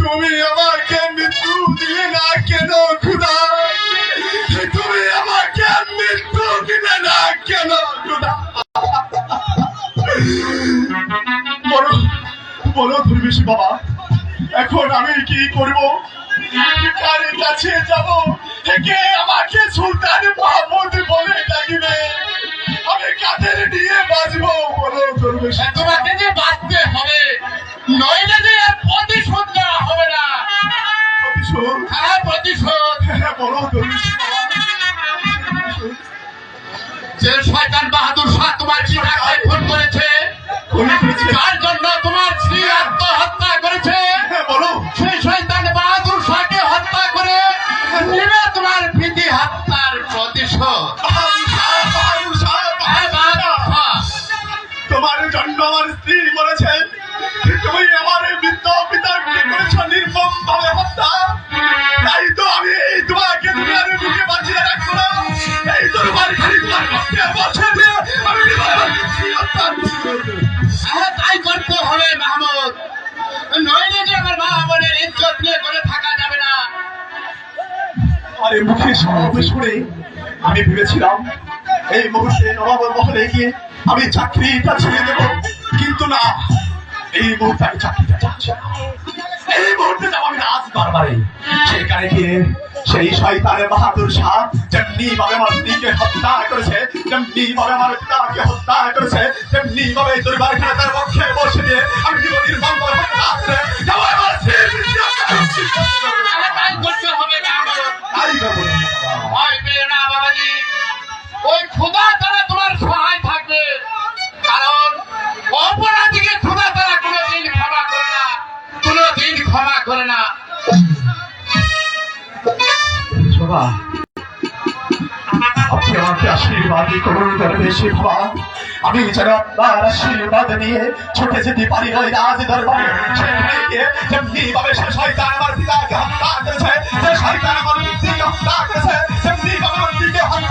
তুমি আমাকে মৃত্যু দিলে না কেন খোদা? তুমি আমাকে মৃত্যু দিলে না কেন খোদা? বলো বলো ধর্মেশ বাবা, এখন আমি কি করব? কার কাছে যাব? কে আমাকে সুলতান মাহমুদ বলে ডাকিবে? আমি কাদের নিয়ে বাঁচবো? বলো ধর্মেশ। তোমাকে যে বাঁচতে হবে, নইলে যে আর প্রতিশোধ নেওয়া হবে না। প্রতিশোধ? হ্যাঁ, প্রতিশোধ। বলো ধর্মেশ। যে শয়তান বাহাদুর শাহ তোমার পিতাকে খুন করেছে, তার জন্য তোমার স্ত্রী আত্মহত্যা করেছে, বলো। সেই শয়তান বাহাদুর শাহকে হত্যা করে নেবে তোমার পিতা হত্যার প্রতিশোধ। তোমার জন্য আমার স্ত্রী মরেছে, তুমি আমার বৃদ্ধ পিতাকে করেছ নির্মম ভাবে হত্যা। তাই তো আমি তোমাকে দুনিয়ার বুকে বাঁচিয়ে রাখবো না। এই দরবার খালি তোমার পক্ষে বসে দিয়ে আমি তাই করতে হবে মাহমুদ, নইলে যে আমার মা বোনের ইজ্জত নিয়ে করে থাকা যাবে না। আরে মুখে সমাবেশ করে আমি ভেবেছিলাম এই মুহূর্তে নবাবের মহলে গিয়ে আমি চাকরিটা ছেড়ে দেবো, কিন্তু না, এই মুহূর্তে আমি চাকরিটা চাচ্ছি না। এই মুহূর্তে যাবো আমি রাজ দরবারে, সেখানে গিয়ে সেই শয়তানের বাহাদুর শাহ যেমনি ভাবে আমার স্ত্রীকে হত্যা করেছে, যেমনি ভাবে আমার পিতাকে হত্যা করেছে, তেমনি ভাবে এই দরবার খানে তার পক্ষে বসে দিয়ে আমি নির্মম ভাবে হত্যা করে যাবো আমার তাই করতে হবে মাহমুদ। তাই করবো। ভয় পেও না বাবাজি, ওই খোদা তারা তোমার সহায় থাকবে, কারণ অপরাধীকে খোদা তারা কোনোদিন ক্ষমা করে না, কোনোদিন ক্ষমা করে না। বাবা, আপনি আমাকে আশীর্বাদ করুন বেশি বাবা, আমি যেন আপনার আশীর্বাদ নিয়ে ছুটে যেতে পারি ওই রাজ দরবারে। সেখানে গিয়ে যেমনি ভাবে সে শয়তান আমার পিতাকে হত্যা করেছে, সে শয়তান আমার স্ত্রীকে হত্যা করেছে, তেমনি ভাবে আমার স্ত্রীকে হত্যা